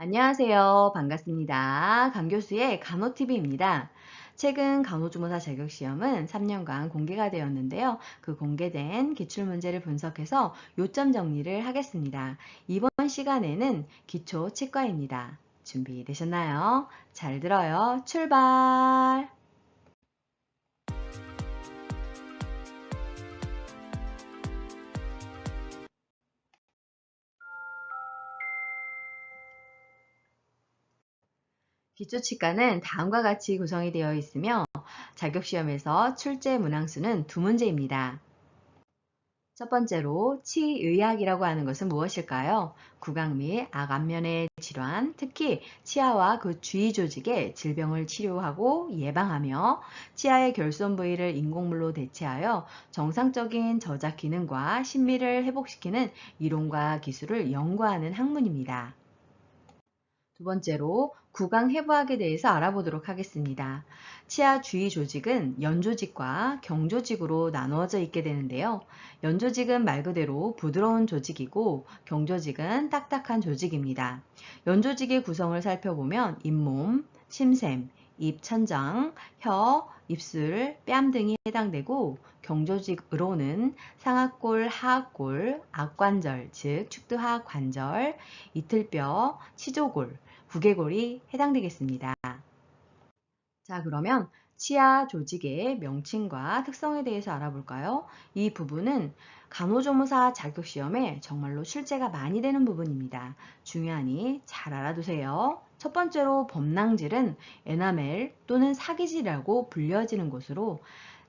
안녕하세요. 반갑습니다. 강교수의 간호TV입니다. 최근 간호조무사 자격시험은 3년간 공개가 되었는데요. 그 공개된 기출문제를 분석해서 요점 정리를 하겠습니다. 이번 시간에는 기초치과입니다. 준비되셨나요? 잘 들어요. 출발! 기초치과는 다음과 같이 구성이 되어 있으며 자격시험에서 출제 문항수는 2문제입니다. 첫 번째로 치의학이라고 하는 것은 무엇일까요? 구강 및 악안면의 질환, 특히 치아와 그 주위 조직의 질병을 치료하고 예방하며 치아의 결손 부위를 인공물로 대체하여 정상적인 저작 기능과 심미를 회복시키는 이론과 기술을 연구하는 학문입니다. 두 번째로 구강 해부학에 대해서 알아보도록 하겠습니다. 치아 주위 조직은 연조직과 경조직으로 나누어져 있게 되는데요. 연조직은 말 그대로 부드러운 조직이고 경조직은 딱딱한 조직입니다. 연조직의 구성을 살펴보면 잇몸, 침샘, 입 천장, 혀, 입술, 뺨 등이 해당되고 경조직으로는 상악골, 하악골, 악관절, 즉 축두하악 관절, 이틀뼈, 치조골, 부개골이 해당되겠습니다. 자, 그러면 치아 조직의 명칭과 특성에 대해서 알아볼까요? 이 부분은 간호조무사 자격시험에 정말로 출제가 많이 되는 부분입니다. 중요하니 잘 알아두세요. 첫 번째로 범낭질은 에나멜 또는 사기질이라고 불려지는 곳으로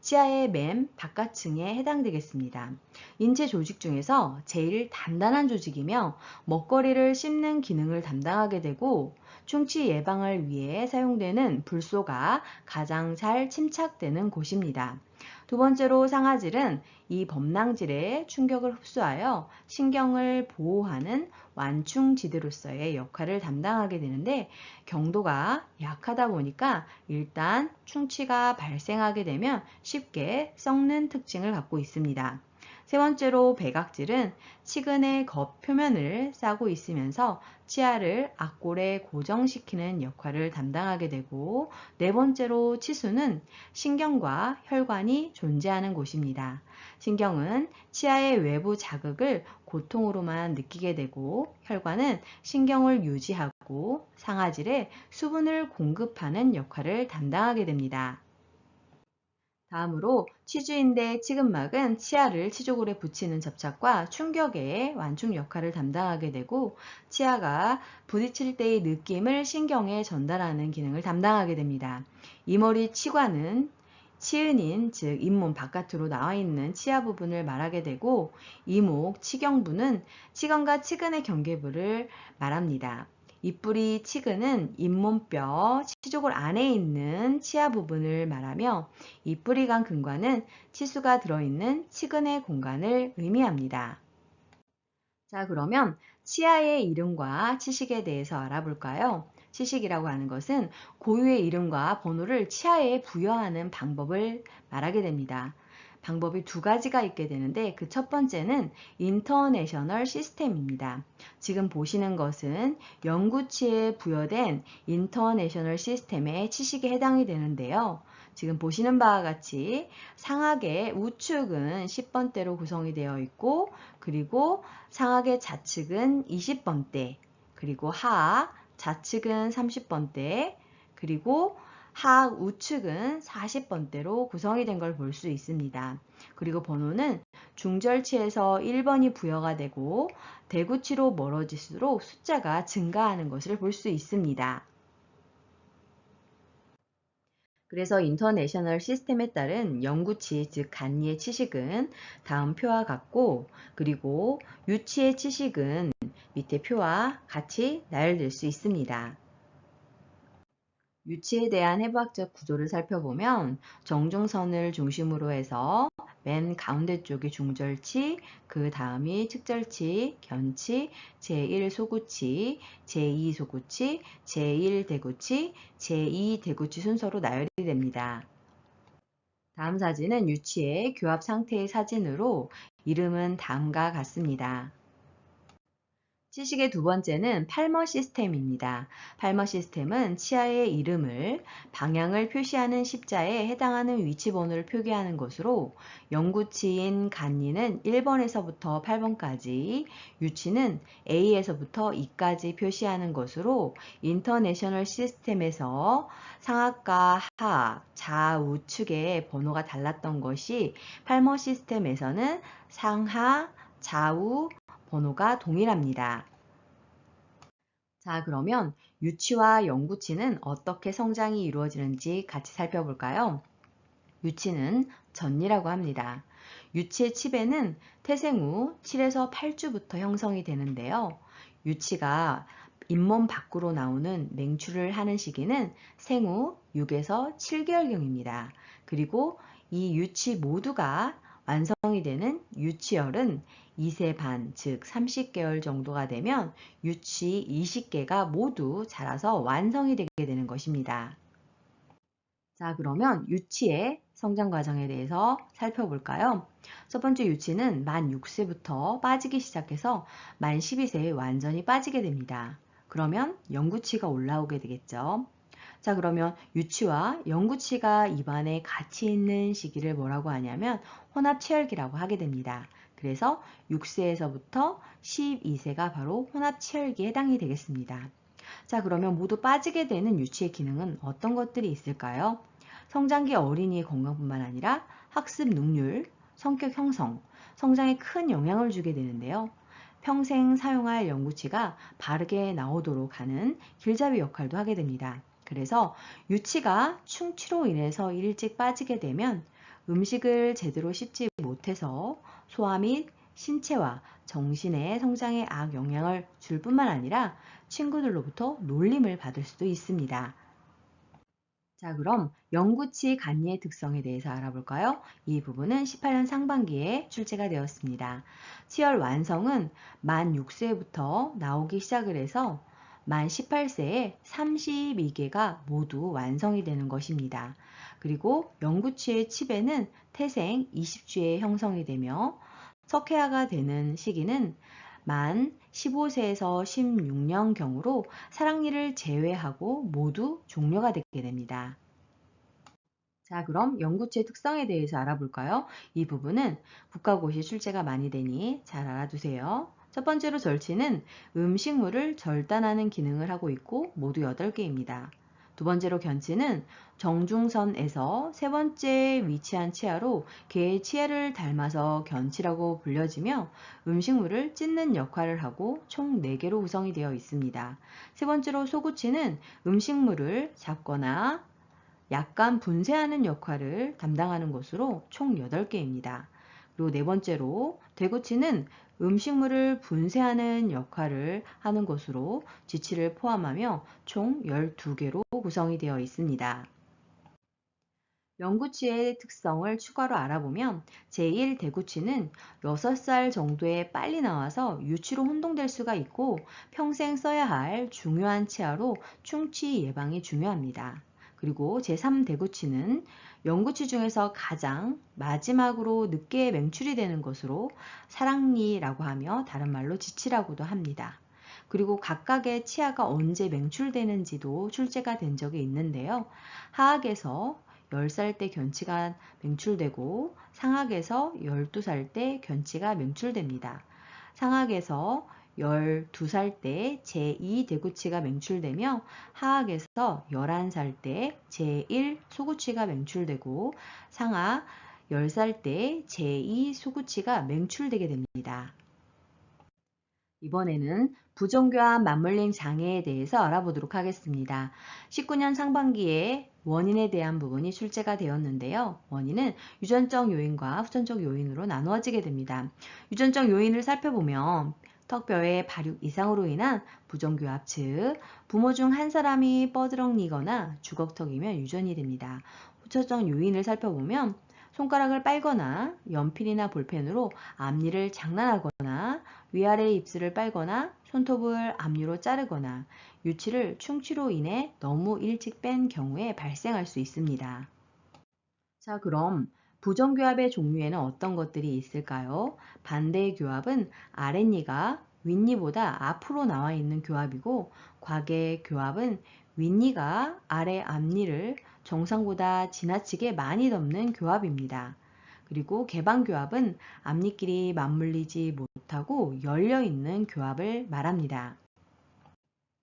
치아의 맨 바깥층에 해당되겠습니다. 인체 조직 중에서 제일 단단한 조직이며 먹거리를 씹는 기능을 담당하게 되고 충치 예방을 위해 사용되는 불소가 가장 잘 침착되는 곳입니다. 두 번째로 상아질은 이 범낭질의 충격을 흡수하여 신경을 보호하는 완충지대로서의 역할을 담당하게 되는데 경도가 약하다 보니까 일단 충치가 발생하게 되면 쉽게 썩는 특징을 갖고 있습니다. 세 번째로 백악질은 치근의 겉표면을 싸고 있으면서 치아를 악골에 고정시키는 역할을 담당하게 되고 네 번째로 치수는 신경과 혈관이 존재하는 곳입니다. 신경은 치아의 외부 자극을 고통으로만 느끼게 되고 혈관은 신경을 유지하고 상아질에 수분을 공급하는 역할을 담당하게 됩니다. 다음으로 치주인대 치근막은 치아를 치조골에 붙이는 접착과 충격의 완충 역할을 담당하게 되고 치아가 부딪힐 때의 느낌을 신경에 전달하는 기능을 담당하게 됩니다. 이머리 치관은 치은인, 즉 잇몸 바깥으로 나와 있는 치아 부분을 말하게 되고 이목, 치경부는 치건과 치근의 경계부를 말합니다. 입뿌리 치근은 잇몸뼈, 치조골 안에 있는 치아 부분을 말하며 입뿌리관 근과는 치수가 들어있는 치근의 공간을 의미합니다. 자, 그러면 치아의 이름과 치식에 대해서 알아볼까요? 치식이라고 하는 것은 고유의 이름과 번호를 치아에 부여하는 방법을 말하게 됩니다. 방법이 두 가지가 있게 되는데 그 첫 번째는 인터내셔널 시스템입니다. 지금 보시는 것은 영구치에 부여된 인터내셔널 시스템의 치식에 해당이 되는데요. 지금 보시는 바와 같이 상악의 우측은 10번대로 구성이 되어 있고 그리고 상악의 좌측은 20번대, 그리고 하악, 좌측은 30번대, 그리고 하악 우측은 40번대로 구성이 된 걸 볼 수 있습니다. 그리고 번호는 중절치에서 1번이 부여가 되고 대구치로 멀어질수록 숫자가 증가하는 것을 볼 수 있습니다. 그래서 인터내셔널 시스템에 따른 영구치, 즉 간이의 치식은 다음 표와 같고 그리고 유치의 치식은 밑에 표와 같이 나열될 수 있습니다. 유치에 대한 해부학적 구조를 살펴보면 정중선을 중심으로 해서 맨 가운데 쪽이 중절치, 그 다음이 측절치, 견치, 제1소구치, 제2소구치, 제1대구치, 제2대구치 순서로 나열이 됩니다. 다음 사진은 유치의 교합 상태의 사진으로 이름은 다음과 같습니다. 지식의 두 번째는 팔머 시스템입니다. 팔머 시스템은 치아의 이름을 방향을 표시하는 십자에 해당하는 위치 번호를 표기하는 것으로 영구치인 간이는 1번에서부터 8번까지, 유치는 A에서부터 E까지 표시하는 것으로 인터내셔널 시스템에서 상하과 하하, 좌우측의 번호가 달랐던 것이 팔머 시스템에서는 상하, 좌우, 번호가 동일합니다. 자, 그러면 유치와 영구치는 어떻게 성장이 이루어지는지 같이 살펴볼까요? 유치는 전이라고 합니다. 유치의 치배는 태생 후 7에서 8주부터 형성이 되는데요. 유치가 잇몸 밖으로 나오는 맹출을 하는 시기는 생후 6에서 7개월경입니다. 그리고 이 유치 모두가 완성이 되는 유치열은 2세 반, 즉 30개월 정도가 되면 유치 20개가 모두 자라서 완성이 되게 되는 것입니다. 자, 그러면 유치의 성장 과정에 대해서 살펴볼까요? 첫 번째 유치는 만 6세부터 빠지기 시작해서 만 12세에 완전히 빠지게 됩니다. 그러면 영구치가 올라오게 되겠죠. 자, 그러면 유치와 영구치가 입안에 같이 있는 시기를 뭐라고 하냐면 혼합체열기라고 하게 됩니다. 그래서 6세에서부터 12세가 바로 혼합체열기에 해당이 되겠습니다. 자, 그러면 모두 빠지게 되는 유치의 기능은 어떤 것들이 있을까요? 성장기 어린이의 건강뿐만 아니라 학습 능률, 성격 형성, 성장에 큰 영향을 주게 되는데요. 평생 사용할 영구치가 바르게 나오도록 하는 길잡이 역할도 하게 됩니다. 그래서 유치가 충치로 인해서 일찍 빠지게 되면 음식을 제대로 씹지 못해서 소화 및 신체와 정신의 성장에 악영향을 줄 뿐만 아니라 친구들로부터 놀림을 받을 수도 있습니다. 자, 그럼 영구치 간이의 특성에 대해서 알아볼까요? 이 부분은 18년 상반기에 출제가 되었습니다. 치열 완성은 만 6세부터 나오기 시작을 해서 만 18세에 32개가 모두 완성이 되는 것입니다. 그리고 영구치의 치배는 태생 20주에 형성이 되며 석회화가 되는 시기는 만 15세에서 16년경으로 사랑니를 제외하고 모두 종료가 되게 됩니다. 자, 그럼 영구치의 특성에 대해서 알아볼까요? 이 부분은 국가고시 출제가 많이 되니 잘 알아두세요. 첫 번째로 절치는 음식물을 절단하는 기능을 하고 있고 모두 8개입니다. 두 번째로 견치는 정중선에서 세 번째 위치한 치아로 개의 치아를 닮아서 견치라고 불려지며 음식물을 찢는 역할을 하고 총 4개로 구성이 되어 있습니다. 세 번째로 소구치는 음식물을 잡거나 약간 분쇄하는 역할을 담당하는 것으로 총 8개입니다. 그리고 네 번째로 대구치는 음식물을 분쇄하는 역할을 하는 것으로 지치를 포함하며 총 12개로 구성이 되어 있습니다. 영구치의 특성을 추가로 알아보면 제1대구치는 6살 정도에 빨리 나와서 유치로 혼동될 수가 있고 평생 써야 할 중요한 치아로 충치 예방이 중요합니다. 그리고 제3대구치는 영구치 중에서 가장 마지막으로 늦게 맹출이 되는 것으로 사랑니라고 하며 다른 말로 지치라고도 합니다. 그리고 각각의 치아가 언제 맹출되는지도 출제가 된 적이 있는데요. 하악에서 10살 때 견치가 맹출되고 상악에서 12살 때 견치가 맹출됩니다. 상악에서 12살 때 제2대구치가 맹출되며 하악에서 11살 때 제1소구치가 맹출되고 상악 10살 때 제2소구치가 맹출되게 됩니다. 이번에는 부정교합 맞물림 장애에 대해서 알아보도록 하겠습니다. 19년 상반기에 원인에 대한 부분이 출제가 되었는데요. 원인은 유전적 요인과 후천적 요인으로 나누어지게 됩니다. 유전적 요인을 살펴보면 턱뼈의 발육 이상으로 인한 부정교합, 즉 부모 중 한 사람이 뻐드렁니거나 주걱턱이면 유전이 됩니다. 후천적 요인을 살펴보면 손가락을 빨거나 연필이나 볼펜으로 앞니를 장난하거나 위아래 입술을 빨거나 손톱을 앞니로 자르거나 유치를 충치로 인해 너무 일찍 뺀 경우에 발생할 수 있습니다. 자, 그럼 부정교합의 종류에는 어떤 것들이 있을까요? 반대교합은 아랫니가 윗니보다 앞으로 나와 있는 교합이고, 과계 교합은 윗니가 아래 앞니를 정상보다 지나치게 많이 덮는 교합입니다. 그리고 개방 교합은 앞니끼리 맞물리지 못하고 열려 있는 교합을 말합니다.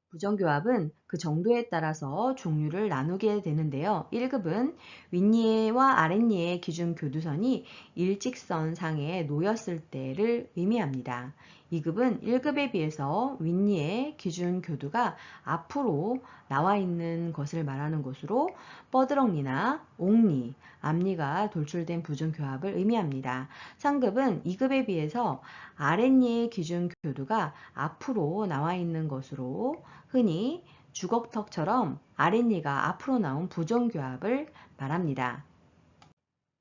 부정교합은 그 정도에 따라서 종류를 나누게 되는데요. 1급은 윗니와 아랫니의 기준 교두선이 일직선상에 놓였을 때를 의미합니다. 2급은 1급에 비해서 윗니의 기준 교두가 앞으로 나와 있는 것을 말하는 것으로 뻐드렁니나 옥니, 앞니가 돌출된 부정교합을 의미합니다. 3급은 2급에 비해서 아랫니의 기준 교두가 앞으로 나와 있는 것으로 흔히 주걱턱처럼 아랫니가 앞으로 나온 부정교합을 말합니다.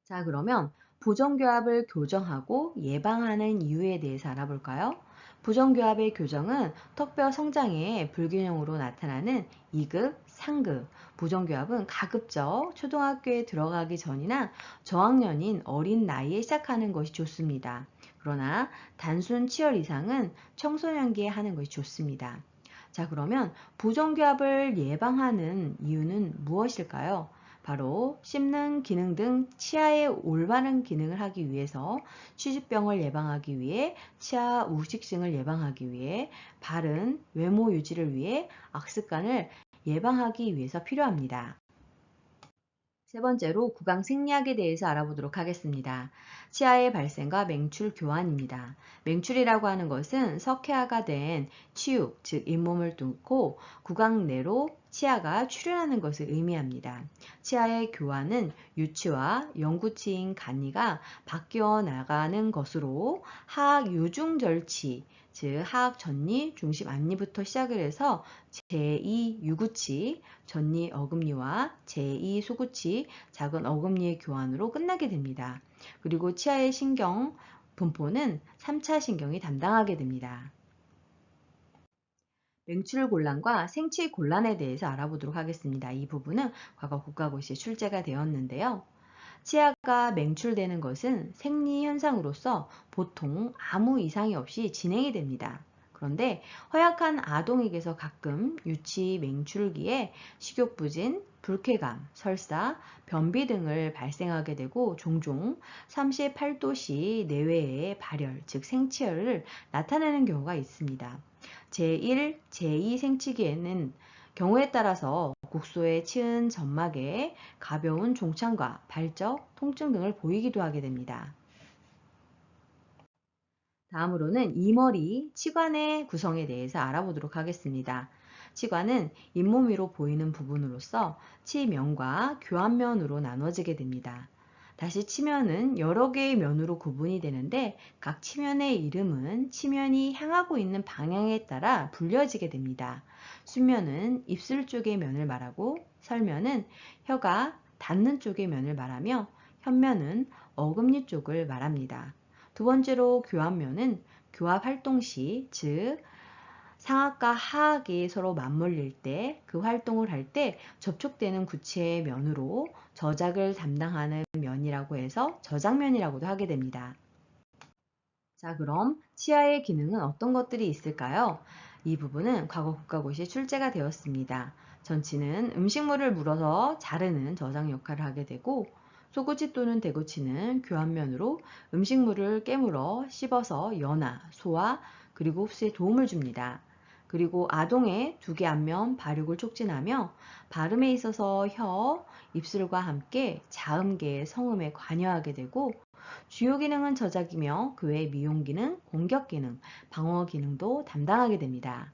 자, 그러면 부정교합을 교정하고 예방하는 이유에 대해서 알아볼까요? 부정교합의 교정은 턱뼈 성장의 불균형으로 나타나는 2급, 3급. 부정교합은 가급적 초등학교에 들어가기 전이나 저학년인 어린 나이에 시작하는 것이 좋습니다. 그러나 단순 치열 이상은 청소년기에 하는 것이 좋습니다. 자, 그러면 부정교합을 예방하는 이유는 무엇일까요? 바로 씹는 기능 등 치아의 올바른 기능을 하기 위해서, 취주병을 예방하기 위해, 치아 우식증을 예방하기 위해, 바른 외모 유지를 위해, 악습관을 예방하기 위해서 필요합니다. 세 번째로 구강 생리학에 대해서 알아보도록 하겠습니다. 치아의 발생과 맹출 교환입니다. 맹출이라고 하는 것은 석회화가 된 치육, 즉 잇몸을 뚫고 구강 내로 치아가 출현하는 것을 의미합니다. 치아의 교환은 유치와 영구치인 간이가 바뀌어 나가는 것으로 하악 유중절치, 즉 하악 전니, 중심 앞니부터 시작을 해서 제2 유구치, 전니 어금니와 제2 소구치, 작은 어금니의 교환으로 끝나게 됩니다. 그리고 치아의 신경 분포는 3차 신경이 담당하게 됩니다. 맹출 곤란과 생취 곤란에 대해서 알아보도록 하겠습니다. 이 부분은 과거 국가고시에 출제가 되었는데요. 치아가 맹출되는 것은 생리 현상으로서 보통 아무 이상이 없이 진행이 됩니다. 그런데 허약한 아동에게서 가끔 유치 맹출기에 식욕부진, 불쾌감, 설사, 변비 등을 발생하게 되고 종종 38도씨 내외의 발열, 즉 생치열을 나타내는 경우가 있습니다. 제1, 제2 생치기에는 경우에 따라서 국소에 치은 점막에 가벼운 종창과 발적, 통증 등을 보이기도 하게 됩니다. 다음으로는 이머리, 치관의 구성에 대해서 알아보도록 하겠습니다. 치관은 잇몸 위로 보이는 부분으로서 치면과 교환면으로 나눠지게 됩니다. 다시 치면은 여러 개의 면으로 구분이 되는데 각 치면의 이름은 치면이 향하고 있는 방향에 따라 불려지게 됩니다. 순면은 입술 쪽의 면을 말하고, 설면은 혀가 닿는 쪽의 면을 말하며, 현면은 어금니 쪽을 말합니다. 두 번째로 교합면은 교합 활동 시, 즉 상악과 하악이 서로 맞물릴 때, 그 활동을 할 때 접촉되는 구체의 면으로 저작을 담당하는 면이라고 해서 저작면이라고도 하게 됩니다. 자, 그럼 치아의 기능은 어떤 것들이 있을까요? 이 부분은 과거 국가고시에 출제가 되었습니다. 전치는 음식물을 물어서 자르는 저장 역할을 하게 되고, 소구치 또는 대구치는 교환면으로 음식물을 깨물어 씹어서 연화, 소화, 그리고 흡수에 도움을 줍니다. 그리고 아동의 두개 앞면 발육을 촉진하며 발음에 있어서 혀, 입술과 함께 자음계의 성음에 관여하게 되고, 주요 기능은 저작이며 그 외 미용 기능, 공격 기능, 방어 기능도 담당하게 됩니다.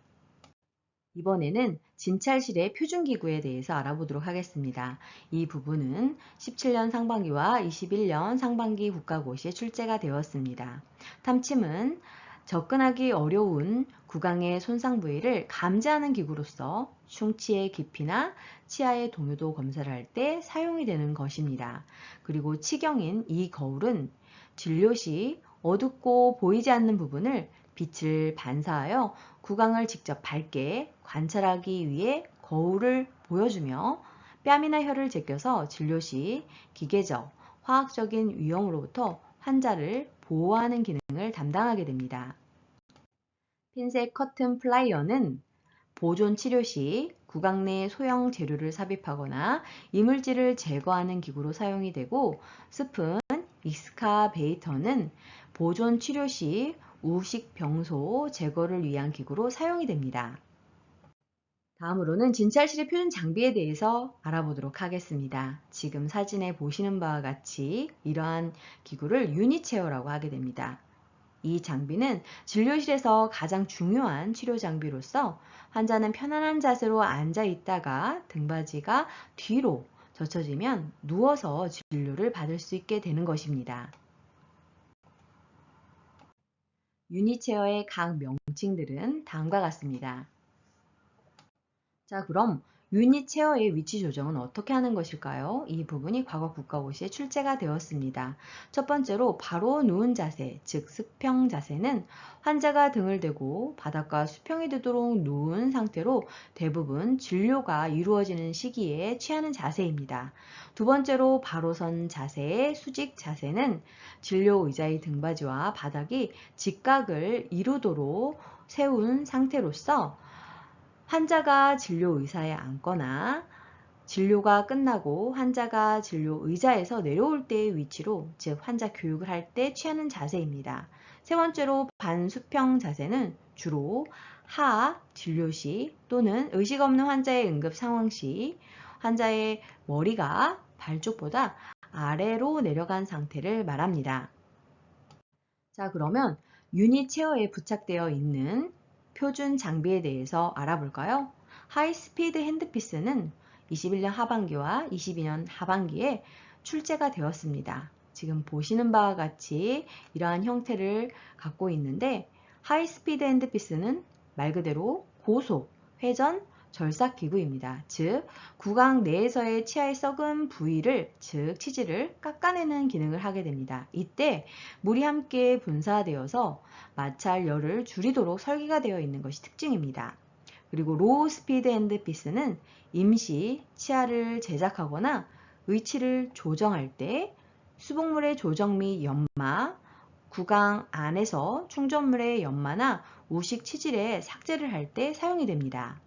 이번에는 진찰실의 표준기구에 대해서 알아보도록 하겠습니다. 이 부분은 17년 상반기와 21년 상반기 국가고시에 출제가 되었습니다. 탐침은 접근하기 어려운 구강의 손상 부위를 감지하는 기구로서 충치의 깊이나 치아의 동요도 검사를 할 때 사용이 되는 것입니다. 그리고 치경인 이 거울은 진료 시 어둡고 보이지 않는 부분을 빛을 반사하여 구강을 직접 밝게 관찰하기 위해 거울을 보여주며 뺨이나 혀를 제껴서 진료 시 기계적, 화학적인 위험으로부터 환자를 보호하는 기능을 담당하게 됩니다. 핀셋 커튼 플라이어는 보존 치료 시 구강 내 소형 재료를 삽입하거나 이물질을 제거하는 기구로 사용이 되고, 스푼, 익스카베이터는 보존 치료 시 우식 병소 제거를 위한 기구로 사용이 됩니다. 다음으로는 진찰실의 표준 장비에 대해서 알아보도록 하겠습니다. 지금 사진에 보시는 바와 같이 이러한 기구를 유니체어라고 하게 됩니다. 이 장비는 진료실에서 가장 중요한 치료 장비로서 환자는 편안한 자세로 앉아 있다가 등받이가 뒤로 젖혀지면 누워서 진료를 받을 수 있게 되는 것입니다. 유니체어의 각 명칭들은 다음과 같습니다. 자, 그럼 유닛 체어의 위치 조정은 어떻게 하는 것일까요? 이 부분이 과거 국가고시에 출제가 되었습니다. 첫 번째로 바로 누운 자세, 즉 수평 자세는 환자가 등을 대고 바닥과 수평이 되도록 누운 상태로 대부분 진료가 이루어지는 시기에 취하는 자세입니다. 두 번째로 바로 선 자세의 수직 자세는 진료 의자의 등받이와 바닥이 직각을 이루도록 세운 상태로서 환자가 진료 의사에 앉거나 진료가 끝나고 환자가 진료 의자에서 내려올 때의 위치로, 즉 환자 교육을 할 때 취하는 자세입니다. 세 번째로 반수평 자세는 주로 하 진료 시 또는 의식 없는 환자의 응급 상황 시 환자의 머리가 발 쪽보다 아래로 내려간 상태를 말합니다. 자, 그러면 유닛 체어에 부착되어 있는 표준 장비에 대해서 알아볼까요? 하이스피드 핸드피스는 21년 하반기와 22년 하반기에 출제가 되었습니다. 지금 보시는 바와 같이 이러한 형태를 갖고 있는데, 하이스피드 핸드피스는 말 그대로 고속, 회전, 절삭 기구입니다. 즉, 구강 내에서의 치아의 썩은 부위를, 즉 치질을 깎아내는 기능을 하게 됩니다. 이때 물이 함께 분사되어서 마찰 열을 줄이도록 설계가 되어 있는 것이 특징입니다. 그리고 로우 스피드 핸드피스는 임시 치아를 제작하거나 위치를 조정할 때 수복물의 조정 및 연마, 구강 안에서 충전물의 연마나 우식 치질의 삭제를 할 때 사용이 됩니다.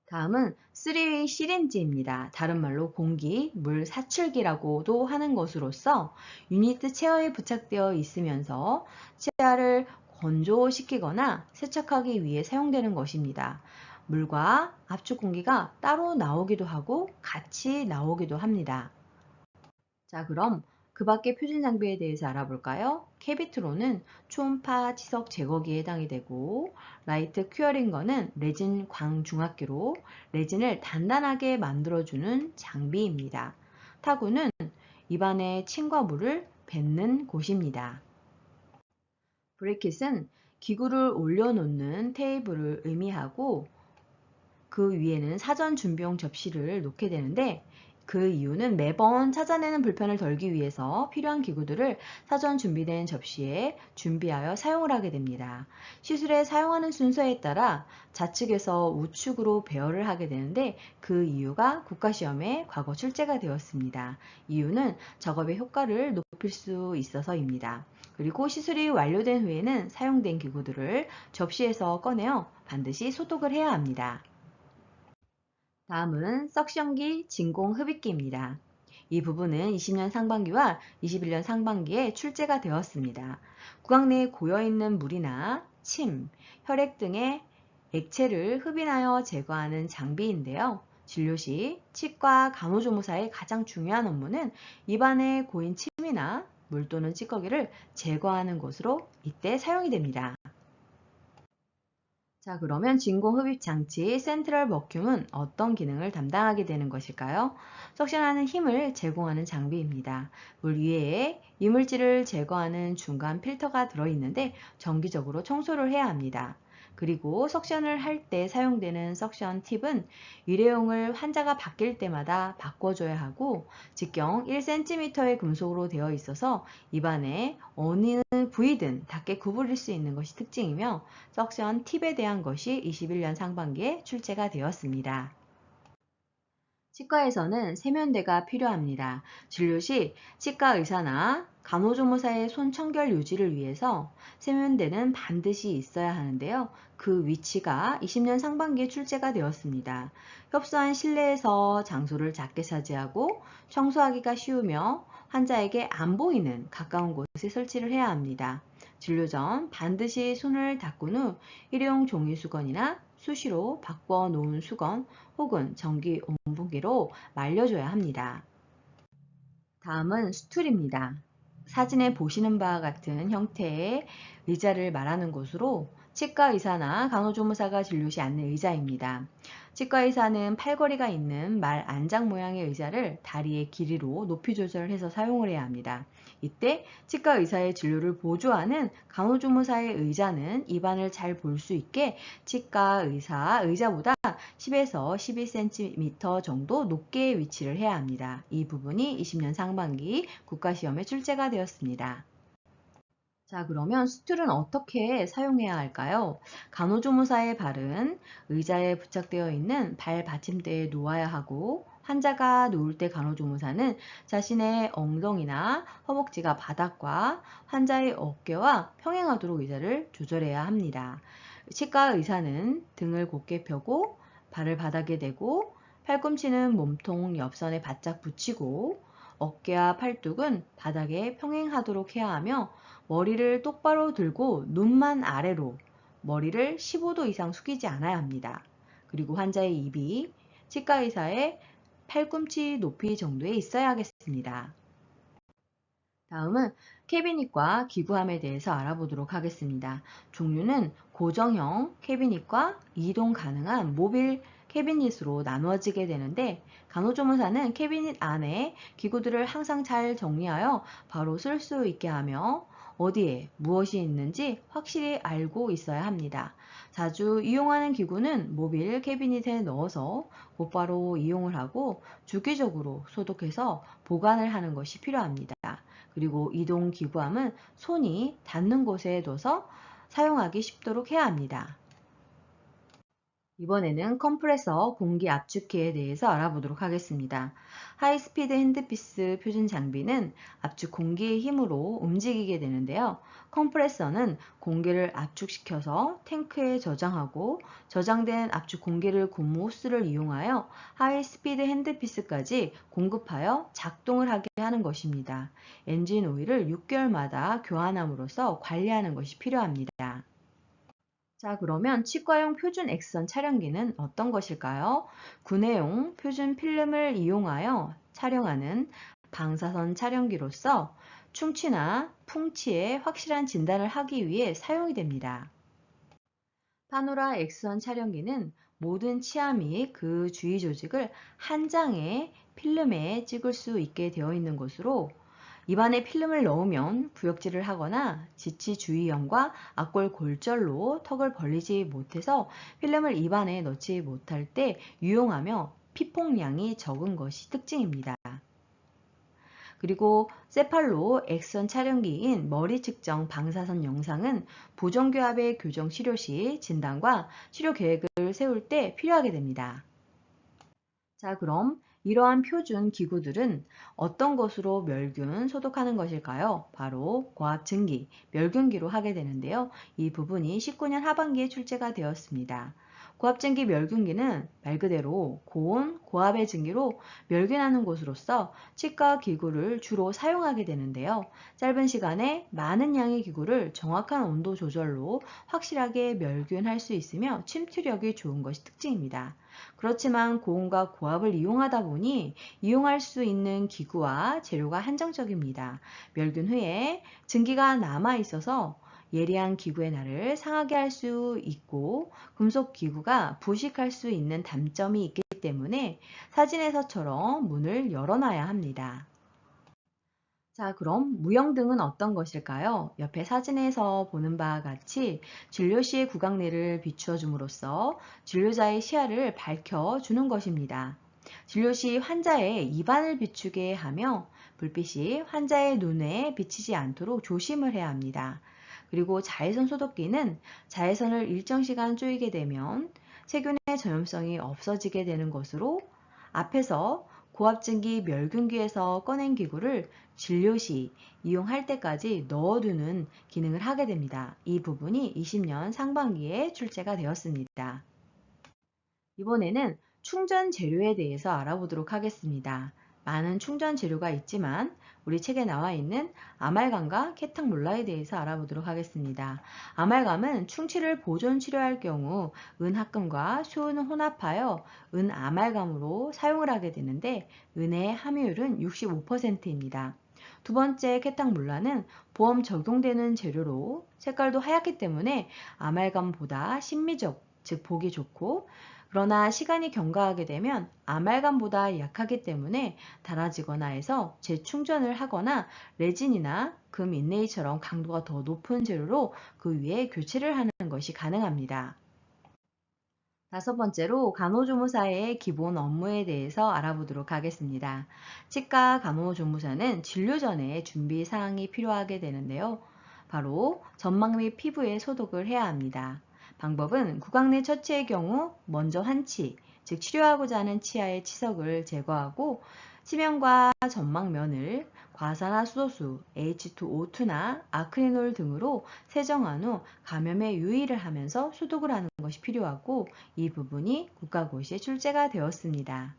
다음은 3웨이 시린지입니다. 다른 말로 공기, 물 사출기라고도 하는 것으로서 유니트 체어에 부착되어 있으면서 치아를 건조시키거나 세척하기 위해 사용되는 것입니다. 물과 압축 공기가 따로 나오기도 하고 같이 나오기도 합니다. 자, 그럼 그 밖의 표준 장비에 대해서 알아볼까요? 캐비트로는 초음파 치석 제거기에 해당이 되고, 라이트 큐어링거는 레진 광중압기로 레진을 단단하게 만들어주는 장비입니다. 타구는 입안에 침과 물을 뱉는 곳입니다. 브레킷은 기구를 올려놓는 테이블을 의미하고, 그 위에는 사전 준비용 접시를 놓게 되는데, 그 이유는 매번 찾아내는 불편을 덜기 위해서 필요한 기구들을 사전 준비된 접시에 준비하여 사용을 하게 됩니다. 시술에 사용하는 순서에 따라 좌측에서 우측으로 배열을 하게 되는데, 그 이유가 국가시험에 과거 출제가 되었습니다. 이유는 작업의 효과를 높일 수 있어서입니다. 그리고 시술이 완료된 후에는 사용된 기구들을 접시에서 꺼내어 반드시 소독을 해야 합니다. 다음은 석션기 진공 흡입기입니다. 이 부분은 20년 상반기와 21년 상반기에 출제가 되었습니다. 구강 내에 고여있는 물이나 침, 혈액 등의 액체를 흡인하여 제거하는 장비인데요. 진료 시 치과 간호조무사의 가장 중요한 업무는 입안에 고인 침이나 물 또는 찌꺼기를 제거하는 것으로 이때 사용이 됩니다. 자, 그러면 진공 흡입 장치 센트럴 버큐은 어떤 기능을 담당하게 되는 것일까요? 석션하는 힘을 제공하는 장비입니다. 물 위에 이물질을 제거하는 중간 필터가 들어있는데 정기적으로 청소를 해야 합니다. 그리고 석션을 할 때 사용되는 석션 팁은 일회용을 환자가 바뀔 때마다 바꿔줘야 하고, 직경 1cm의 금속으로 되어 있어서 입안에 어느 부위든 닿게 구부릴 수 있는 것이 특징이며, 석션 팁에 대한 것이 21년 상반기에 출제가 되었습니다. 치과에서는 세면대가 필요합니다. 진료 시 치과 의사나 간호조무사의 손 청결 유지를 위해서 세면대는 반드시 있어야 하는데요. 그 위치가 20년 상반기에 출제가 되었습니다. 협소한 실내에서 장소를 작게 차지하고 청소하기가 쉬우며 환자에게 안 보이는 가까운 곳에 설치를 해야 합니다. 진료 전 반드시 손을 닦은 후 일회용 종이 수건이나 수시로 바꿔 놓은 수건 혹은 전기 온풍기로 말려줘야 합니다. 다음은 스툴입니다. 사진에 보시는 바와 같은 형태의 의자를 말하는 것으로 치과 의사나 간호조무사가 진료 시 앉는 의자입니다. 치과 의사는 팔걸이가 있는 말 안장 모양의 의자를 다리의 길이로 높이 조절해서 사용을 해야 합니다. 이때 치과 의사의 진료를 보조하는 간호조무사의 의자는 입안을 잘 볼 수 있게 치과 의사 의자보다 10에서 12cm 정도 높게 위치를 해야 합니다. 이 부분이 20년 상반기 국가시험에 출제가 되었습니다. 자, 그러면 스툴은 어떻게 사용해야 할까요? 간호조무사의 발은 의자에 부착되어 있는 발 받침대에 놓아야 하고, 환자가 누울 때 간호조무사는 자신의 엉덩이나 허벅지가 바닥과 환자의 어깨와 평행하도록 의자를 조절해야 합니다. 치과 의사는 등을 곧게 펴고 발을 바닥에 대고 팔꿈치는 몸통 옆선에 바짝 붙이고 어깨와 팔뚝은 바닥에 평행하도록 해야 하며 머리를 똑바로 들고 눈만 아래로 머리를 15도 이상 숙이지 않아야 합니다. 그리고 환자의 입이 치과 의사의 팔꿈치 높이 정도에 있어야 하겠습니다. 다음은 캐비닛과 기구함에 대해서 알아보도록 하겠습니다. 종류는 고정형 캐비닛과 이동 가능한 모빌 캐비닛으로 나누어지게 되는데 간호조무사는 캐비닛 안에 기구들을 항상 잘 정리하여 바로 쓸 수 있게 하며 어디에 무엇이 있는지 확실히 알고 있어야 합니다. 자주 이용하는 기구는 모빌 캐비닛에 넣어서 곧바로 이용을 하고 주기적으로 소독해서 보관을 하는 것이 필요합니다. 그리고 이동 기구함은 손이 닿는 곳에 둬서 사용하기 쉽도록 해야 합니다. 이번에는 컴프레서 공기 압축기에 대해서 알아보도록 하겠습니다. 하이스피드 핸드피스 표준 장비는 압축 공기의 힘으로 움직이게 되는데요. 컴프레서는 공기를 압축시켜서 탱크에 저장하고 저장된 압축 공기를 고무 호스를 이용하여 하이스피드 핸드피스까지 공급하여 작동을 하게 하는 것입니다. 엔진 오일을 6개월마다 교환함으로써 관리하는 것이 필요합니다. 자, 그러면 치과용 표준 액선 촬영기는 어떤 것일까요? 구내용 표준 필름을 이용하여 촬영하는 방사선 촬영기로서 충치나 풍치의 확실한 진단을 하기 위해 사용이 됩니다. 파노라 액선 촬영기는 모든 치아 및 그 주위 조직을 한 장의 필름에 찍을 수 있게 되어 있는 것으로 입안에 필름을 넣으면 구역질을 하거나 지치 주위염과 악골 골절로 턱을 벌리지 못해서 필름을 입안에 넣지 못할 때 유용하며 피폭량이 적은 것이 특징입니다. 그리고 세팔로 액선 촬영기인 머리 측정 방사선 영상은 부정교합의 교정 치료 시 진단과 치료 계획을 세울 때 필요하게 됩니다. 자, 그럼 이러한 표준 기구들은 어떤 것으로 멸균 소독하는 것일까요? 바로 고압증기, 멸균기로 하게 되는데요. 이 부분이 19년 하반기에 출제가 되었습니다. 고압증기 멸균기는 말 그대로 고온, 고압의 증기로 멸균하는 곳으로서 치과 기구를 주로 사용하게 되는데요. 짧은 시간에 많은 양의 기구를 정확한 온도 조절로 확실하게 멸균할 수 있으며 침투력이 좋은 것이 특징입니다. 그렇지만 고온과 고압을 이용하다 보니 이용할 수 있는 기구와 재료가 한정적입니다. 멸균 후에 증기가 남아 있어서 예리한 기구의 날을 상하게 할 수 있고 금속 기구가 부식할 수 있는 단점이 있기 때문에 사진에서처럼 문을 열어놔야 합니다. 자, 그럼 무형등은 어떤 것일까요? 옆에 사진에서 보는 바와 같이 진료 시의 구강내를 비추어 줌으로써 진료자의 시야를 밝혀주는 것입니다. 진료 시 환자의 입안을 비추게 하며 불빛이 환자의 눈에 비치지 않도록 조심을 해야 합니다. 그리고 자외선 소독기는 자외선을 일정 시간 쪼이게 되면 세균의 전염성이 없어지게 되는 것으로 앞에서 고압증기 멸균기에서 꺼낸 기구를 진료 시 이용할 때까지 넣어두는 기능을 하게 됩니다. 이 부분이 20년 상반기에 출제가 되었습니다. 이번에는 충전 재료에 대해서 알아보도록 하겠습니다. 많은 충전 재료가 있지만 우리 책에 나와 있는 아말감과 케탕몰라에 대해서 알아보도록 하겠습니다. 아말감은 충치를 보존 치료할 경우 은합금과 수은을 혼합하여 은아말감으로 사용을 하게 되는데 은의 함유율은 65%입니다. 두 번째 케탕몰라는 보험 적용되는 재료로 색깔도 하얗기 때문에 아말감보다 신미적, 즉 보기 좋고 그러나 시간이 경과하게 되면 아말감보다 약하기 때문에 닳아지거나 해서 재충전을 하거나 레진이나 금 인레이처럼 강도가 더 높은 재료로 그 위에 교체를 하는 것이 가능합니다. 다섯 번째로 간호조무사의 기본 업무에 대해서 알아보도록 하겠습니다. 치과 간호조무사는 진료 전에 준비 사항이 필요하게 되는데요. 바로 점막 및 피부에 소독을 해야 합니다. 방법은 구강 내 처치의 경우 먼저 환치, 즉 치료하고자 하는 치아의 치석을 제거하고 치명과 점막면을 과산화수소수, H2O2나 아크릴놀 등으로 세정한 후 감염에 유의를 하면서 소독을 하는 것이 필요하고 이 부분이 국가고시에 출제가 되었습니다.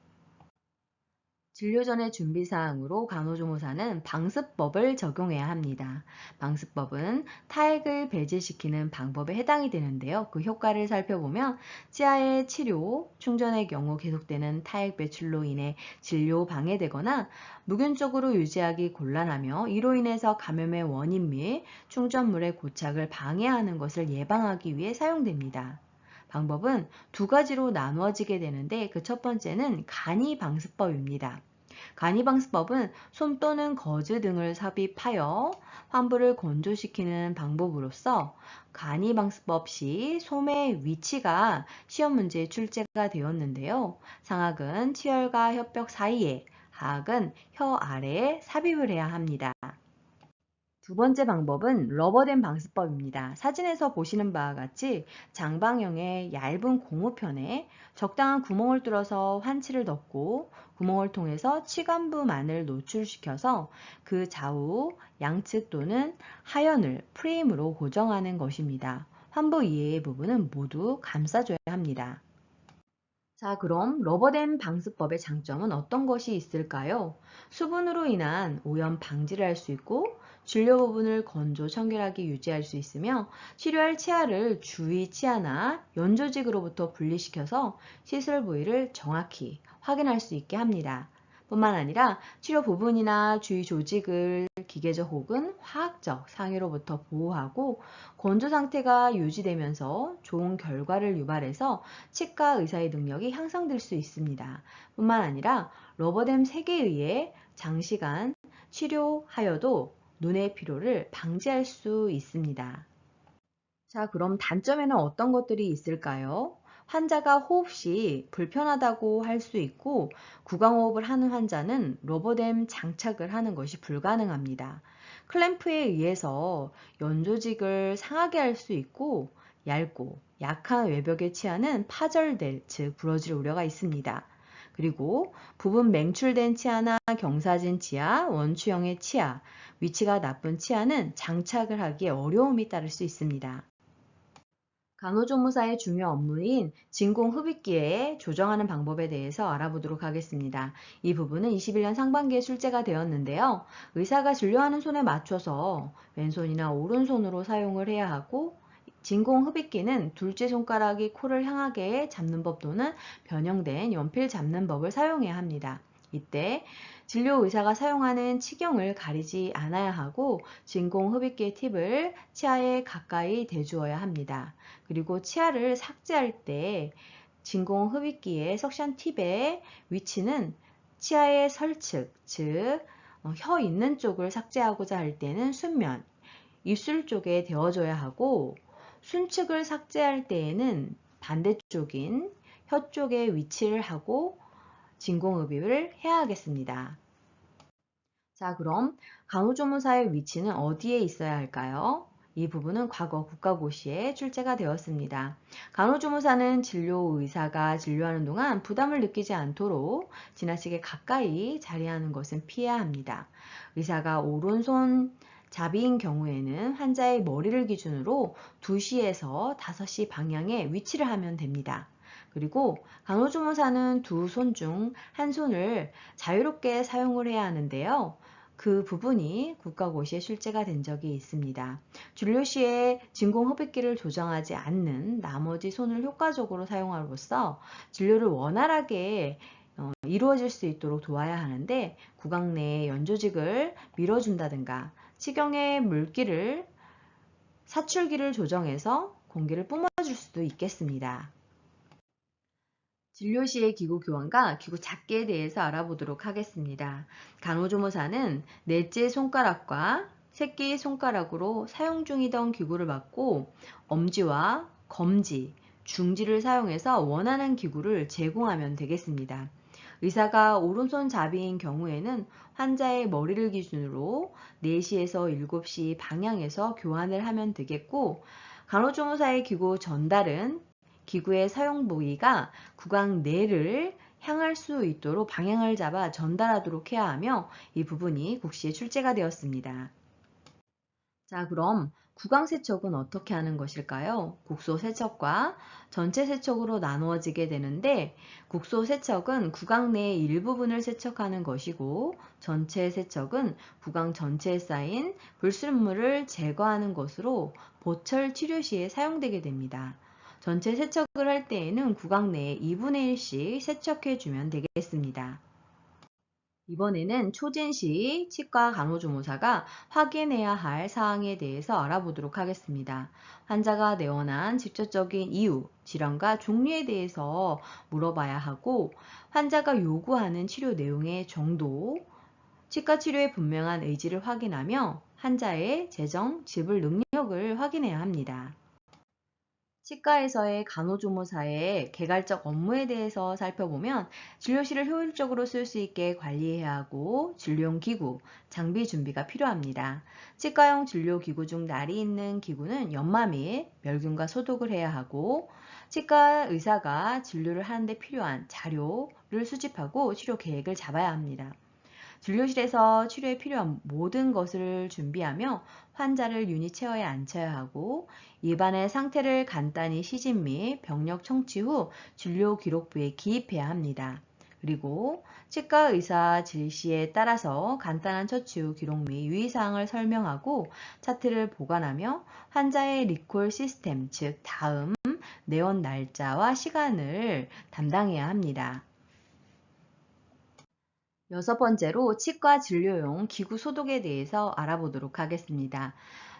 진료 전의 준비사항으로 간호조무사는 방습법을 적용해야 합니다. 방습법은 타액을 배제시키는 방법에 해당이 되는데요. 그 효과를 살펴보면 치아의 치료, 충전의 경우 계속되는 타액 배출로 인해 진료 방해되거나 무균적으로 유지하기 곤란하며 이로 인해서 감염의 원인 및 충전물의 고착을 방해하는 것을 예방하기 위해 사용됩니다. 방법은 두 가지로 나누어지게 되는데 그 첫 번째는 간이방습법입니다. 간이방습법은 솜 또는 거즈 등을 삽입하여 환부를 건조시키는 방법으로서 간이방습법 시 솜의 위치가 시험 문제에 출제가 되었는데요. 상악은 치열과 혀벽 사이에, 하악은 혀 아래에 삽입을 해야 합니다. 두 번째 방법은 러버댐 방수법입니다. 사진에서 보시는 바와 같이 장방형의 얇은 고무편에 적당한 구멍을 뚫어서 환치를 넣고 구멍을 통해서 치관부만을 노출시켜서 그 좌우 양측 또는 하연을 프레임으로 고정하는 것입니다. 환부 이외의 부분은 모두 감싸줘야 합니다. 자, 그럼 러버댐 방수법의 장점은 어떤 것이 있을까요? 수분으로 인한 오염 방지를 할 수 있고 진료 부분을 건조 청결하게 유지할 수 있으며 치료할 치아를 주위 치아나 연조직으로부터 분리시켜서 시술 부위를 정확히 확인할 수 있게 합니다. 뿐만 아니라 치료 부분이나 주위 조직을 기계적 혹은 화학적 상해로부터 보호하고 건조 상태가 유지되면서 좋은 결과를 유발해서 치과 의사의 능력이 향상될 수 있습니다. 뿐만 아니라 러버댐 색에 의해 장시간 치료하여도 눈의 피로를 방지할 수 있습니다. 자, 그럼 단점에는 어떤 것들이 있을까요? 환자가 호흡 시 불편하다고 할 수 있고 구강호흡을 하는 환자는 러버댐 장착을 하는 것이 불가능합니다. 클램프에 의해서 연조직을 상하게 할 수 있고 얇고 약한 외벽의 치아는 파절될, 즉 부러질 우려가 있습니다. 그리고 부분 맹출된 치아나 경사진 치아, 원추형의 치아, 위치가 나쁜 치아는 장착을 하기에 어려움이 따를 수 있습니다. 간호조무사의 중요 업무인 진공흡입기에 조정하는 방법에 대해서 알아보도록 하겠습니다. 이 부분은 21년 상반기에 출제가 되었는데요. 의사가 진료하는 손에 맞춰서 왼손이나 오른손으로 사용을 해야 하고 진공흡입기는 둘째 손가락이 코를 향하게 잡는 법 또는 변형된 연필 잡는 법을 사용해야 합니다. 이때 진료 의사가 사용하는 치경을 가리지 않아야 하고 진공흡입기의 팁을 치아에 가까이 대주어야 합니다. 그리고 치아를 삭제할 때 진공흡입기의 석션 팁의 위치는 치아의 설측, 즉 혀 있는 쪽을 삭제하고자 할 때는 순면, 입술 쪽에 대어줘야 하고 순측을 삭제할 때에는 반대쪽인 혀 쪽에 위치를 하고 진공흡입을 해야 하겠습니다. 자, 그럼 간호조무사의 위치는 어디에 있어야 할까요? 이 부분은 과거 국가고시에 출제가 되었습니다. 간호조무사는 진료의사가 진료하는 동안 부담을 느끼지 않도록 지나치게 가까이 자리하는 것은 피해야 합니다. 의사가 오른손 자비인 경우에는 환자의 머리를 기준으로 2시에서 5시 방향에 위치를 하면 됩니다. 그리고 간호조무사는 두 손 중 한 손을 자유롭게 사용을 해야 하는데요. 그 부분이 국가고시에 출제가 된 적이 있습니다. 진료 시에 진공흡입기를 조정하지 않는 나머지 손을 효과적으로 사용함으로써 진료를 원활하게 이루어질 수 있도록 도와야 하는데 구강 내에 연조직을 밀어준다든가 치경의 물기를 사출기를 조정해서 공기를 뿜어줄 수도 있겠습니다. 진료 시의 기구 교환과 기구 잡기에 대해서 알아보도록 하겠습니다. 간호조무사는 넷째 손가락과 새끼 손가락으로 사용 중이던 기구를 막고 엄지와 검지, 중지를 사용해서 원하는 기구를 제공하면 되겠습니다. 의사가 오른손 잡이인 경우에는 환자의 머리를 기준으로 4시에서 7시 방향에서 교환을 하면 되겠고, 간호조무사의 기구 전달은 기구의 사용 부위가 구강 내를 향할 수 있도록 방향을 잡아 전달하도록 해야 하며 이 부분이 국시에 출제가 되었습니다. 자, 그럼 구강 세척은 어떻게 하는 것일까요? 국소 세척과 전체 세척으로 나누어지게 되는데 국소 세척은 구강 내의 일부분을 세척하는 것이고 전체 세척은 구강 전체에 쌓인 불순물을 제거하는 것으로 보철 치료 시에 사용되게 됩니다. 전체 세척을 할 때에는 구강 내에 2분의 1씩 세척해주면 되겠습니다. 이번에는 초진 시 치과 간호조무사가 확인해야 할 사항에 대해서 알아보도록 하겠습니다. 환자가 내원한 직접적인 이유, 질환과 종류에 대해서 물어봐야 하고 환자가 요구하는 치료 내용의 정도, 치과 치료에 분명한 의지를 확인하며 환자의 재정, 지불 능력을 확인해야 합니다. 치과에서의 간호조무사의 개괄적 업무에 대해서 살펴보면 진료실을 효율적으로 쓸 수 있게 관리해야 하고 진료용 기구, 장비 준비가 필요합니다. 치과용 진료기구 중 날이 있는 기구는 연마 및 멸균과 소독을 해야 하고 치과 의사가 진료를 하는데 필요한 자료를 수집하고 치료 계획을 잡아야 합니다. 진료실에서 치료에 필요한 모든 것을 준비하며 환자를 유니 체어에 앉혀야 하고 입안의 상태를 간단히 시집 및 병력 청취 후 진료 기록부에 기입해야 합니다. 그리고 치과 의사 지시에 따라서 간단한 처치 후 기록 및 유의사항을 설명하고 차트를 보관하며 환자의 리콜 시스템, 즉 다음 내원 날짜와 시간을 담당해야 합니다. 6번째로 치과 진료용 기구 소독에 대해서 알아보도록 하겠습니다.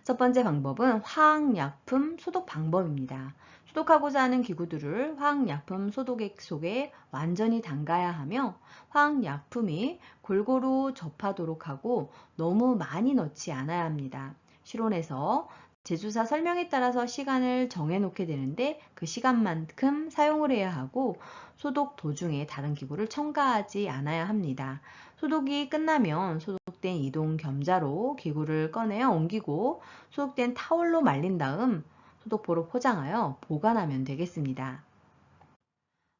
첫 번째 방법은 화학약품 소독 방법입니다. 소독하고자 하는 기구들을 화학약품 소독액 속에 완전히 담가야 하며 화학약품이 골고루 접하도록 하고 너무 많이 넣지 않아야 합니다. 실온에서 제조사 설명에 따라서 시간을 정해놓게 되는데 그 시간만큼 사용을 해야 하고 소독 도중에 다른 기구를 첨가하지 않아야 합니다. 소독이 끝나면 소독된 이동 겸자로 기구를 꺼내어 옮기고 소독된 타올로 말린 다음 소독포로 포장하여 보관하면 되겠습니다.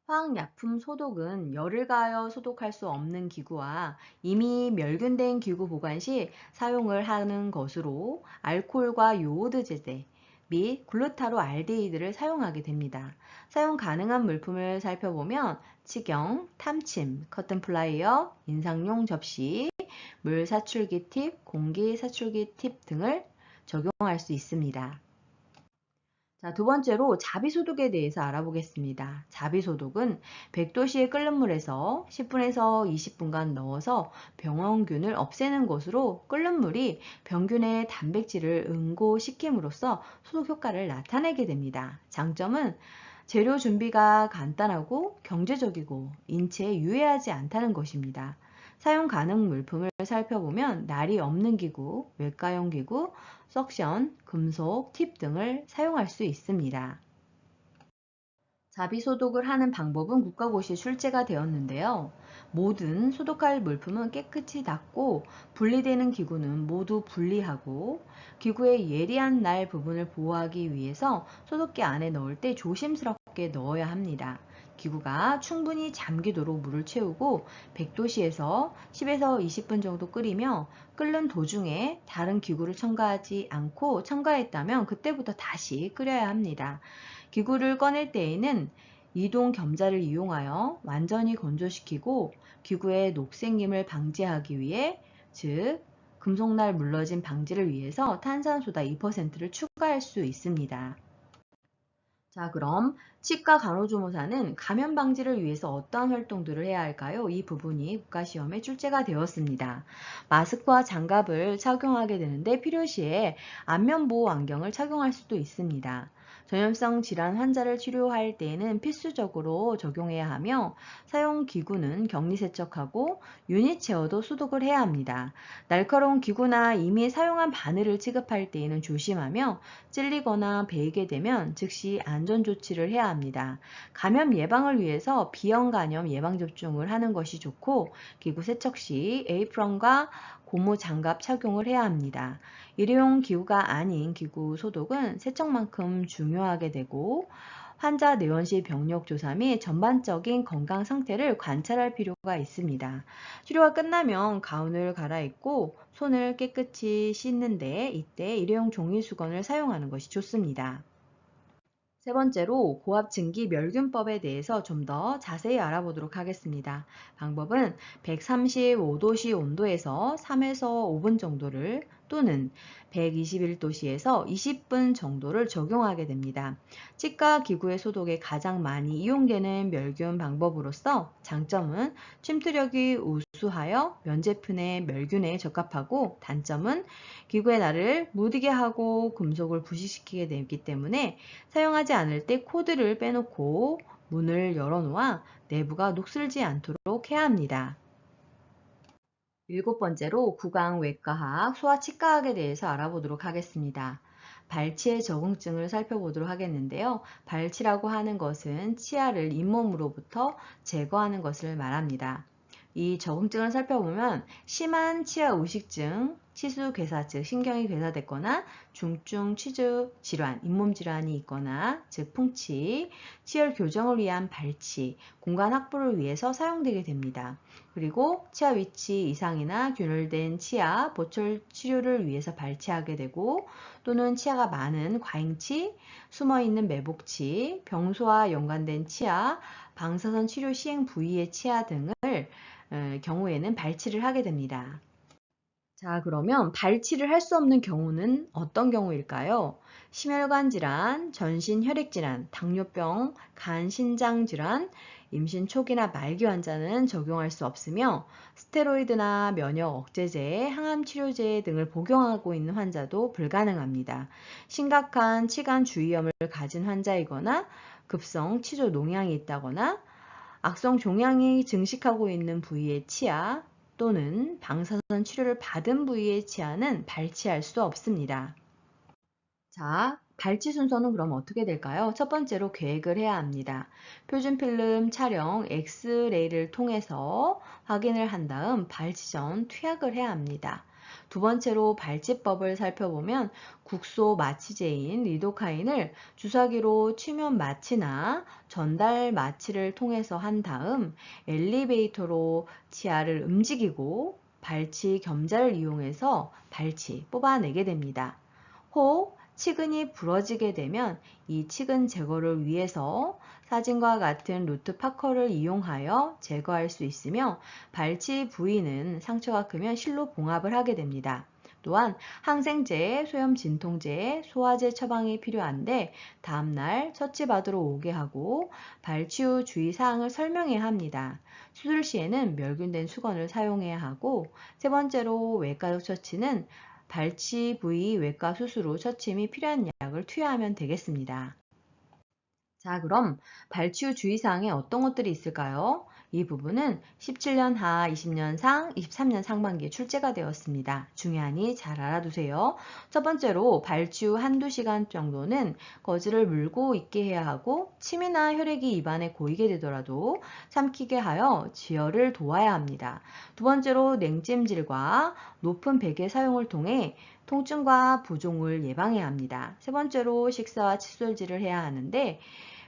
화학약품 소독은 열을 가하여 소독할 수 없는 기구와 이미 멸균된 기구 보관 시 사용을 하는 것으로 알코올과 요오드 제제 및 글루타로 알데히드를 사용하게 됩니다. 사용 가능한 물품을 살펴보면 치경, 탐침, 커튼 플라이어, 인상용 접시, 물 사출기 팁, 공기 사출기 팁 등을 적용할 수 있습니다. 자, 두 번째로 자비소독에 대해서 알아보겠습니다. 자비소독은 100도씨의 끓는 물에서 10분에서 20분간 넣어서 병원균을 없애는 것으로 끓는 물이 병균의 단백질을 응고시킴으로써 소독 효과를 나타내게 됩니다. 장점은 재료 준비가 간단하고 경제적이고 인체에 유해하지 않다는 것입니다. 사용 가능 물품을 살펴보면 날이 없는 기구, 외과용 기구, 석션, 금속, 팁 등을 사용할 수 있습니다. 자비소독을 하는 방법은 국가고시에 출제가 되었는데요. 모든 소독할 물품은 깨끗이 닦고 분리되는 기구는 모두 분리하고 기구의 예리한 날 부분을 보호하기 위해서 소독기 안에 넣을 때 조심스럽게 넣어야 합니다. 기구가 충분히 잠기도록 물을 채우고 100도씨에서 10에서 20분 정도 끓이며 끓는 도중에 다른 기구를 첨가하지 않고 첨가했다면 그때부터 다시 끓여야 합니다. 기구를 꺼낼 때에는 이동 겸자를 이용하여 완전히 건조시키고 기구의 녹생김을 방지하기 위해, 즉 금속날 물러짐 방지를 위해서 탄산소다 2%를 추가할 수 있습니다. 자, 그럼 치과 간호조무사는 감염 방지를 위해서 어떠한 활동들을 해야 할까요? 이 부분이 국가시험에 출제가 되었습니다. 마스크와 장갑을 착용하게 되는데 필요시에 안면보호 안경을 착용할 수도 있습니다. 전염성 질환 환자를 치료할 때에는 필수적으로 적용해야 하며 사용 기구는 격리세척하고 유닛 제어도 소독을 해야 합니다. 날카로운 기구나 이미 사용한 바늘을 취급할 때에는 조심하며 찔리거나 베이게 되면 즉시 안전조치를 해야 합니다. 감염 예방을 위해서 비형 간염 예방접종을 하는 것이 좋고 기구 세척 시 에이프런과 고무 장갑 착용을 해야 합니다. 일회용 기구가 아닌 기구 소독은 세척만큼 중요하게 되고 환자 내원시 병력 조사 및 전반적인 건강 상태를 관찰할 필요가 있습니다. 치료가 끝나면 가운을 갈아입고 손을 깨끗이 씻는데 이때 일회용 종이수건을 사용하는 것이 좋습니다. 세 번째로 고압증기 멸균법에 대해서 좀 더 자세히 알아보도록 하겠습니다. 방법은 135도씨 온도에서 3에서 5분 정도를 또는 121도씨에서 20분 정도를 적용하게 됩니다. 치과 기구의 소독에 가장 많이 이용되는 멸균 방법으로서 장점은 침투력이 우수하여 면제품의 멸균에 적합하고 단점은 기구의 날을 무디게 하고 금속을 부식시키게 되기 때문에 사용하지 않을 때 코드를 빼놓고 문을 열어놓아 내부가 녹슬지 않도록 해야 합니다. 일곱 번째로 구강외과학, 소아치과학에 대해서 알아보도록 하겠습니다. 발치의 적응증을 살펴보도록 하겠는데요. 발치라고 하는 것은 치아를 잇몸으로부터 제거하는 것을 말합니다. 이 적응증을 살펴보면 심한 치아 의식증, 치수 괴사, 즉 신경이 괴사됐거나 중증 치주 질환, 잇몸 질환이 있거나 즉 풍치, 치열 교정을 위한 발치, 공간 확보를 위해서 사용되게 됩니다. 그리고 치아 위치 이상이나 균열된 치아, 보철 치료를 위해서 발치하게 되고 또는 치아가 많은 과잉치, 숨어있는 매복치, 병소와 연관된 치아, 방사선 치료 시행 부위의 치아 등을 경우에는 발치를 하게 됩니다. 자, 그러면 발치를 할 수 없는 경우는 어떤 경우일까요? 심혈관 질환, 전신 혈액 질환, 당뇨병, 간 신장 질환, 임신 초기나 말기 환자는 적용할 수 없으며 스테로이드나 면역 억제제, 항암 치료제 등을 복용하고 있는 환자도 불가능합니다. 심각한 치관 주위염을 가진 환자이거나 급성 치조 농양이 있다거나 악성 종양이 증식하고 있는 부위의 치아 또는 방사선 치료를 받은 부위의 치아는 발치할 수 없습니다. 자, 발치 순서는 그럼 어떻게 될까요? 첫 번째로 계획을 해야 합니다. 표준 필름 촬영, 엑스레이를 통해서 확인을 한 다음 발치 전 투약을 해야 합니다. 두 번째로 발치법을 살펴보면 국소 마취제인 리도카인을 주사기로 치면 마취나 전달 마취를 통해서 한 다음 엘리베이터로 치아를 움직이고 발치 겸자를 이용해서 발치 뽑아내게 됩니다. 혹 치근이 부러지게 되면 이 치근 제거를 위해서 사진과 같은 루트 파커를 이용하여 제거할 수 있으며 발치 부위는 상처가 크면 실로 봉합을 하게 됩니다. 또한 항생제, 소염 진통제, 소화제 처방이 필요한데 다음날 처치받으러 오게 하고 발치 후 주의사항을 설명해야 합니다. 수술 시에는 멸균된 수건을 사용해야 하고 세 번째로 외과적 처치는 발치 부위 외과 수술 후 처치 및 필요한 약을 투여하면 되겠습니다. 자, 그럼 발치 후 주의사항에 어떤 것들이 있을까요? 이 부분은 17년 하, 20년 상, 23년 상반기에 출제가 되었습니다. 중요하니 잘 알아두세요. 첫 번째로 발치 후 한두 시간 정도는 거즈를 물고 있게 해야 하고 침이나 혈액이 입안에 고이게 되더라도 삼키게 하여 지혈을 도와야 합니다. 두 번째로 냉찜질과 높은 베개 사용을 통해 통증과 부종을 예방해야 합니다. 세 번째로 식사와 칫솔질을 해야 하는데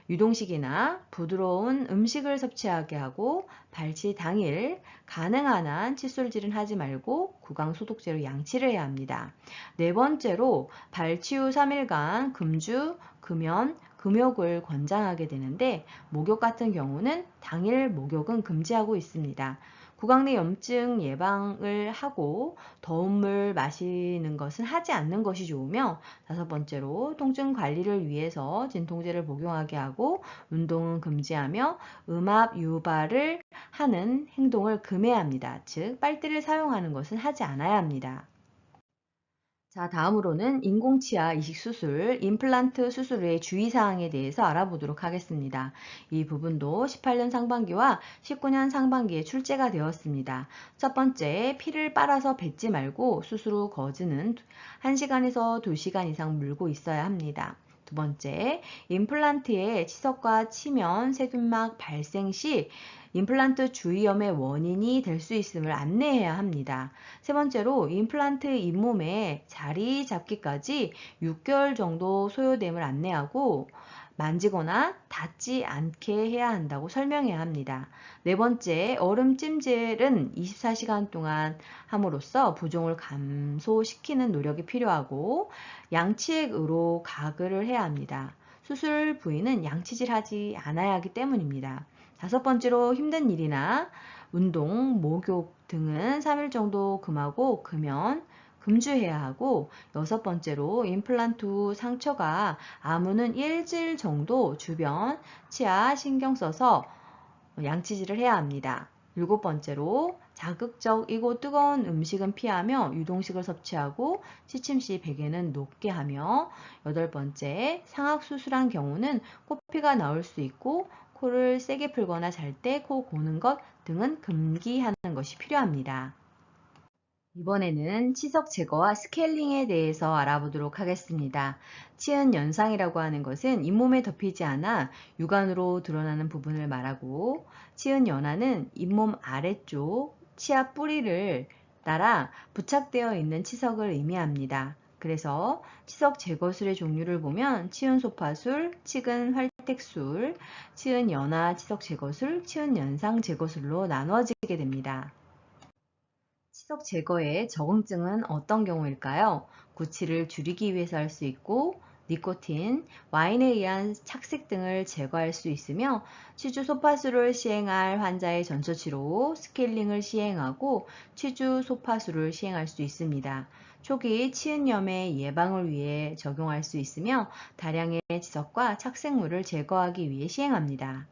유동식이나 부드러운 음식을 섭취하게 하고 발치 당일 가능한 한 칫솔질은 하지 말고 구강 소독제로 양치를 해야 합니다. 네 번째로 발치 후 3일간 금주, 금연, 금욕을 권장하게 되는데 목욕 같은 경우는 당일 목욕은 금지하고 있습니다. 구강 내 염증 예방을 하고 더운 물 마시는 것은 하지 않는 것이 좋으며 다섯 번째로 통증 관리를 위해서 진통제를 복용하게 하고 운동은 금지하며 음압 유발을 하는 행동을 금해야 합니다. 즉 빨대를 사용하는 것은 하지 않아야 합니다. 자, 다음으로는 인공치아 이식 수술, 임플란트 수술의 주의사항에 대해서 알아보도록 하겠습니다. 이 부분도 18년 상반기와 19년 상반기에 출제가 되었습니다. 첫 번째, 피를 빨아서 뱉지 말고 수술 후 거즈는 1시간에서 2시간 이상 물고 있어야 합니다. 두 번째, 임플란트의 치석과 치면, 세균막 발생 시 임플란트 주위염의 원인이 될 수 있음을 안내해야 합니다. 세 번째로 임플란트 잇몸에 자리 잡기까지 6개월 정도 소요됨을 안내하고 만지거나 닿지 않게 해야 한다고 설명해야 합니다. 네 번째, 얼음 찜질은 24시간 동안 함으로써 부종을 감소시키는 노력이 필요하고 양치액으로 가글을 해야 합니다. 수술 부위는 양치질하지 않아야 하기 때문입니다. 다섯 번째로 힘든 일이나 운동, 목욕 등은 3일 정도 금하고 금연, 금주해야 하고 여섯 번째로 임플란트 후 상처가 아무는 일주일 정도 주변 치아 신경 써서 양치질을 해야 합니다. 일곱 번째로 자극적이고 뜨거운 음식은 피하며 유동식을 섭취하고 취침 시 베개는 높게 하며 여덟 번째 상악 수술한 경우는 코피가 나올 수 있고 코를 세게 풀거나 잘 때 코 고는 것 등은 금기하는 것이 필요합니다. 이번에는 치석 제거와 스케일링에 대해서 알아보도록 하겠습니다. 치은 연상이라고 하는 것은 잇몸에 덮이지 않아 육안으로 드러나는 부분을 말하고 치은 연화는 잇몸 아래쪽 치아 뿌리를 따라 부착되어 있는 치석을 의미합니다. 그래서 치석 제거술의 종류를 보면 치은 소파술, 치근 활택술, 치은 연화 치석 제거술, 치은 연상 제거술로 나누어지게 됩니다. 치석 제거의 적응증은 어떤 경우일까요? 구취를 줄이기 위해서 할 수 있고 니코틴, 와인에 의한 착색 등을 제거할 수 있으며 치주 소파술을 시행할 환자의 전처치로 스케일링을 시행하고 치주 소파술을 시행할 수 있습니다. 초기 치은염의 예방을 위해 적용할 수 있으며 다량의 치석과 착색물을 제거하기 위해 시행합니다.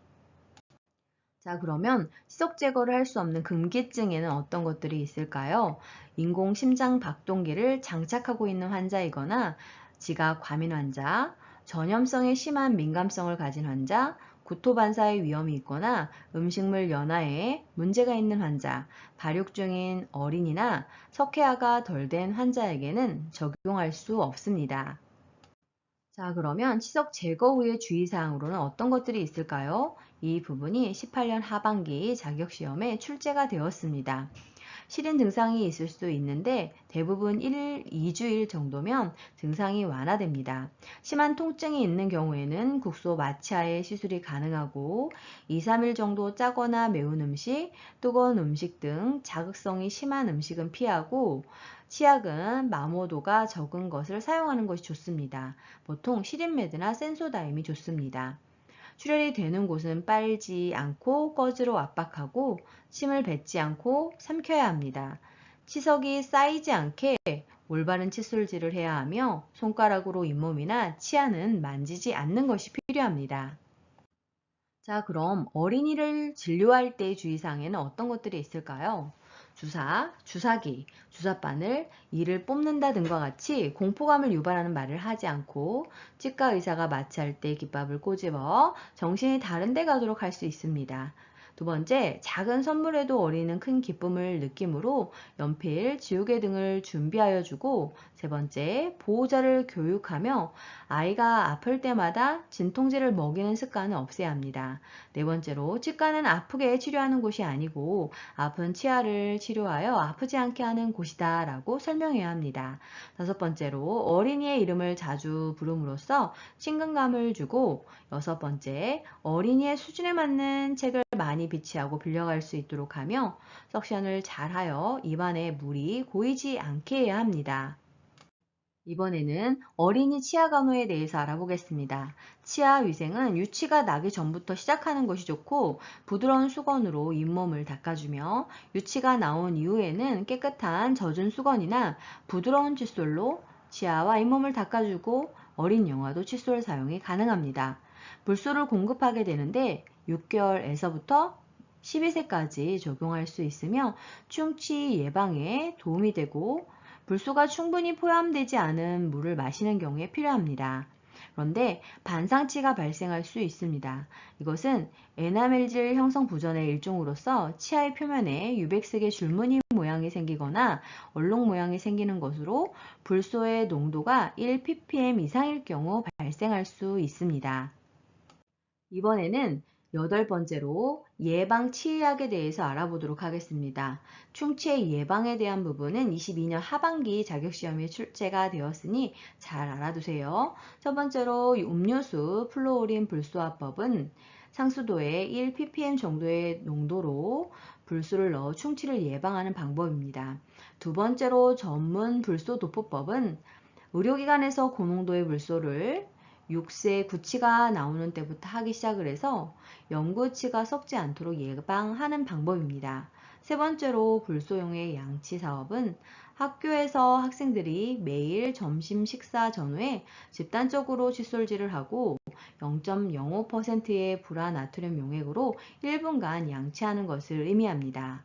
자, 그러면 치석 제거를 할 수 없는 금기증에는 어떤 것들이 있을까요? 인공 심장 박동기를 장착하고 있는 환자이거나 지각 과민 환자, 전염성에 심한 민감성을 가진 환자, 구토 반사의 위험이 있거나 음식물 연화에 문제가 있는 환자, 발육 중인 어린이나 석회화가 덜 된 환자에게는 적용할 수 없습니다. 자, 그러면 치석 제거 후의 주의사항으로는 어떤 것들이 있을까요? 이 부분이 18년 하반기 자격시험에 출제가 되었습니다. 시린 증상이 있을 수 있는데 대부분 1, 2주일 정도면 증상이 완화됩니다. 심한 통증이 있는 경우에는 국소 마취하에 시술이 가능하고 2, 3일 정도 짜거나 매운 음식, 뜨거운 음식 등 자극성이 심한 음식은 피하고 치약은 마모도가 적은 것을 사용하는 것이 좋습니다. 보통 시린매드나 센소다임이 좋습니다. 출혈이 되는 곳은 빨지 않고 꺼즈로 압박하고 침을 뱉지 않고 삼켜야 합니다. 치석이 쌓이지 않게 올바른 칫솔질을 해야 하며 손가락으로 잇몸이나 치아는 만지지 않는 것이 필요합니다. 자, 그럼 어린이를 진료할 때의 주의사항에는 어떤 것들이 있을까요? 주사, 주사기, 주사바늘, 이를 뽑는다 등과 같이 공포감을 유발하는 말을 하지 않고 치과 의사가 마취할 때 깃밥을 꼬집어 정신이 다른 데 가도록 할 수 있습니다. 두 번째, 작은 선물에도 어린이는 큰 기쁨을 느끼므로 연필, 지우개 등을 준비하여 주고, 세 번째, 보호자를 교육하며 아이가 아플 때마다 진통제를 먹이는 습관을 없애야 합니다. 네 번째로, 치과는 아프게 치료하는 곳이 아니고 아픈 치아를 치료하여 아프지 않게 하는 곳이다 라고 설명해야 합니다. 다섯 번째로, 어린이의 이름을 자주 부름으로써 친근감을 주고, 여섯 번째, 어린이의 수준에 맞는 책을 많이 비치하고 빌려갈 수 있도록 하며 석션을 잘하여 입안에 물이 고이지 않게 해야 합니다. 이번에는 어린이 치아 간호에 대해서 알아보겠습니다. 치아 위생은 유치가 나기 전부터 시작하는 것이 좋고, 부드러운 수건으로 잇몸을 닦아주며 유치가 나온 이후에는 깨끗한 젖은 수건이나 부드러운 칫솔로 치아와 잇몸을 닦아주고, 어린 영아도 칫솔 사용이 가능합니다. 불소를 공급하게 되는데 6개월에서부터 12세까지 적용할 수 있으며 충치 예방에 도움이 되고, 불소가 충분히 포함되지 않은 물을 마시는 경우에 필요합니다. 그런데 반상치가 발생할 수 있습니다. 이것은 에나멜질 형성 부전의 일종으로서 치아의 표면에 유백색의 줄무늬 모양이 생기거나 얼룩 모양이 생기는 것으로 불소의 농도가 1ppm 이상일 경우 발생할 수 있습니다. 이번에는 여덟 번째로 예방 치의학에 대해서 알아보도록 하겠습니다. 충치의 예방에 대한 부분은 22년 하반기 자격시험에 출제가 되었으니 잘 알아두세요. 첫 번째로 음료수 플로어린 불소화법은 상수도에 1ppm 정도의 농도로 불소를 넣어 충치를 예방하는 방법입니다. 두 번째로 전문 불소 도포법은 의료기관에서 고농도의 불소를 6세 구치가 나오는 때부터 하기 시작을 해서 영구치가 썩지 않도록 예방하는 방법입니다. 세 번째로 불소용의 양치 사업은 학교에서 학생들이 매일 점심 식사 전후에 집단적으로 칫솔질을 하고 0.05%의 불화나트륨 용액으로 1분간 양치하는 것을 의미합니다.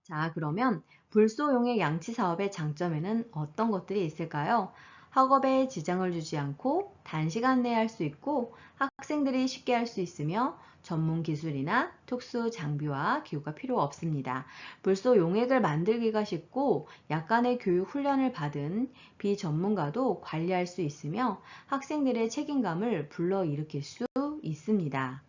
자, 그러면 불소용의 양치 사업의 장점에는 어떤 것들이 있을까요? 학업에 지장을 주지 않고 단시간 내에 할 수 있고 학생들이 쉽게 할 수 있으며 전문 기술이나 특수 장비와 기구가 필요 없습니다. 불소 용액을 만들기가 쉽고 약간의 교육 훈련을 받은 비전문가도 관리할 수 있으며 학생들의 책임감을 불러일으킬 수 있습니다.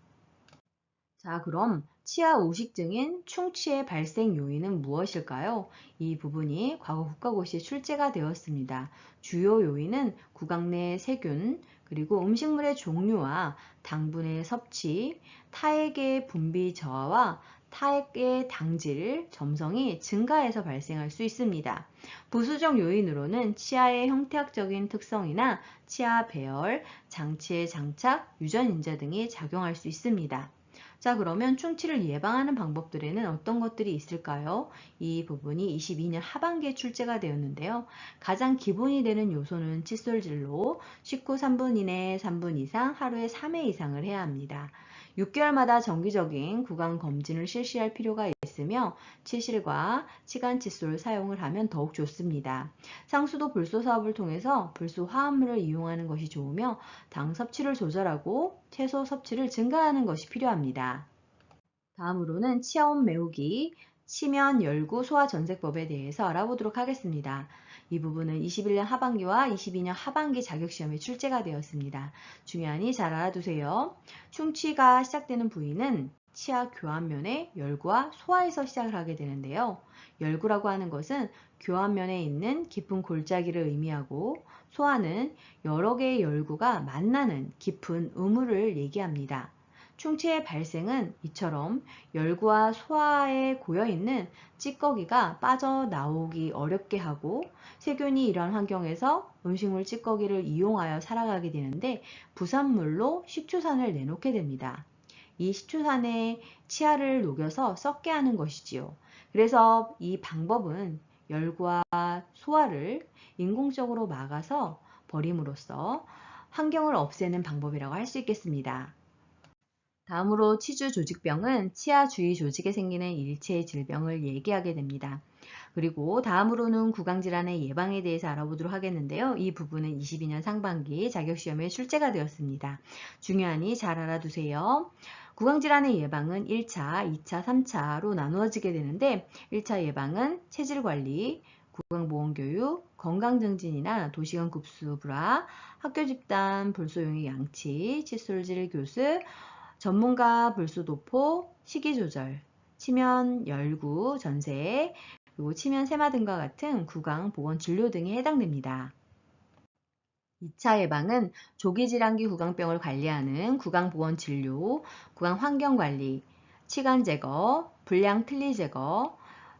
자, 그럼 치아 우식증인 충치의 발생 요인은 무엇일까요? 이 부분이 과거 국가고시에 출제가 되었습니다. 주요 요인은 구강 내 세균, 그리고 음식물의 종류와 당분의 섭취, 타액의 분비 저하와 타액의 당질, 점성이 증가해서 발생할 수 있습니다. 부수적 요인으로는 치아의 형태학적인 특성이나 치아 배열, 장치의 장착, 유전 인자 등이 작용할 수 있습니다. 자, 그러면 충치를 예방하는 방법들에는 어떤 것들이 있을까요? 이 부분이 22년 하반기에 출제가 되었는데요. 가장 기본이 되는 요소는 칫솔질로 식후 3분 이내 3분 이상 하루에 3회 이상을 해야 합니다. 6개월마다 정기적인 구강 검진을 실시할 필요가 있으며 치실과 치간 칫솔 사용을 하면 더욱 좋습니다. 상수도 불소 사업을 통해서 불소 화합물을 이용하는 것이 좋으며 당 섭취를 조절하고 채소 섭취를 증가하는 것이 필요합니다. 다음으로는 치아원 메우기, 치면 열구 소화 전세법에 대해서 알아보도록 하겠습니다. 이 부분은 21년 하반기와 22년 하반기 자격시험에 출제가 되었습니다. 중요하니 잘 알아두세요. 충치가 시작되는 부위는 치아 교환면의 열구와 소화에서 시작을 하게 되는데요. 열구라고 하는 것은 교환면에 있는 깊은 골짜기를 의미하고, 소화는 여러 개의 열구가 만나는 깊은 우물을 얘기합니다. 충치의 발생은 이처럼 열구와 소화에 고여있는 찌꺼기가 빠져나오기 어렵게 하고, 세균이 이런 환경에서 음식물 찌꺼기를 이용하여 살아가게 되는데 부산물로 식초산을 내놓게 됩니다. 이 식초산에 치아를 녹여서 썩게 하는 것이지요. 그래서 이 방법은 열과 소화를 인공적으로 막아서 버림으로써 환경을 없애는 방법이라고 할 수 있겠습니다. 다음으로 치주 조직병은 치아 주위 조직에 생기는 일체 질병을 얘기하게 됩니다. 그리고 다음으로는 구강질환의 예방에 대해서 알아보도록 하겠는데요. 이 부분은 22년 상반기 자격시험에 출제가 되었습니다. 중요하니 잘 알아두세요. 구강질환의 예방은 1차, 2차, 3차로 나누어지게 되는데 1차 예방은 체질관리, 구강보건교육, 건강증진이나 도시경 급수 불화, 학교 집단, 불소용이 양치, 칫솔질 교습, 전문가 불소도포, 식이조절, 치면 열구, 전세, 그리고 치면 세마 등과 같은 구강보건진료 등에 해당됩니다. 2차 예방은 조기질환기 구강병을 관리하는 구강보건진료, 구강환경관리, 치간 제거, 불량 틀니 제거,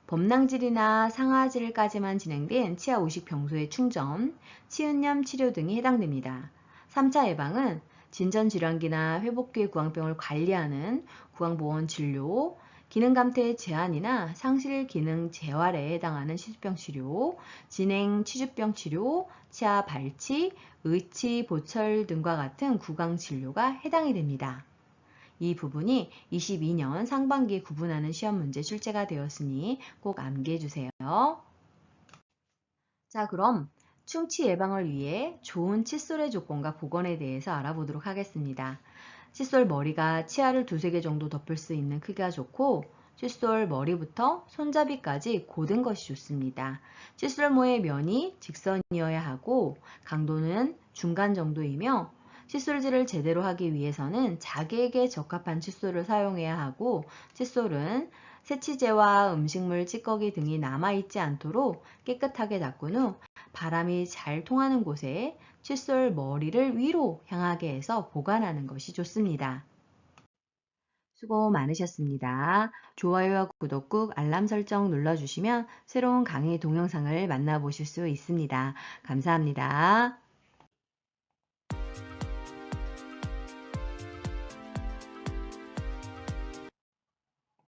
범낭질이나 상아질까지만 진행된 치아 우식 병소의 충전, 치은염 치료 등이 해당됩니다. 3차 예방은 진전질환기나 회복기의 구강병을 관리하는 구강보건진료, 기능감퇴 제한이나 상실 기능 재활에 해당하는 치주병 치료, 진행 치주병 치료, 치아 발치, 의치, 보철 등과 같은 구강 진료가 해당이 됩니다. 이 부분이 22년 상반기에 구분하는 시험 문제 출제가 되었으니 꼭 암기해 주세요. 자, 그럼 충치 예방을 위해 좋은 칫솔의 조건과 보건에 대해서 알아보도록 하겠습니다. 칫솔 머리가 치아를 두세 개 정도 덮을 수 있는 크기가 좋고 칫솔 머리부터 손잡이까지 고든 것이 좋습니다. 칫솔모의 면이 직선이어야 하고 강도는 중간 정도이며 칫솔질을 제대로 하기 위해서는 자기에게 적합한 칫솔을 사용해야 하고 칫솔은 세치제와 음식물 찌꺼기 등이 남아있지 않도록 깨끗하게 닦은 후 바람이 잘 통하는 곳에 칫솔 머리를 위로 향하게 해서 보관하는 것이 좋습니다. 수고 많으셨습니다. 좋아요와 구독 꾹 알람 설정 눌러주시면 새로운 강의 동영상을 만나보실 수 있습니다. 감사합니다.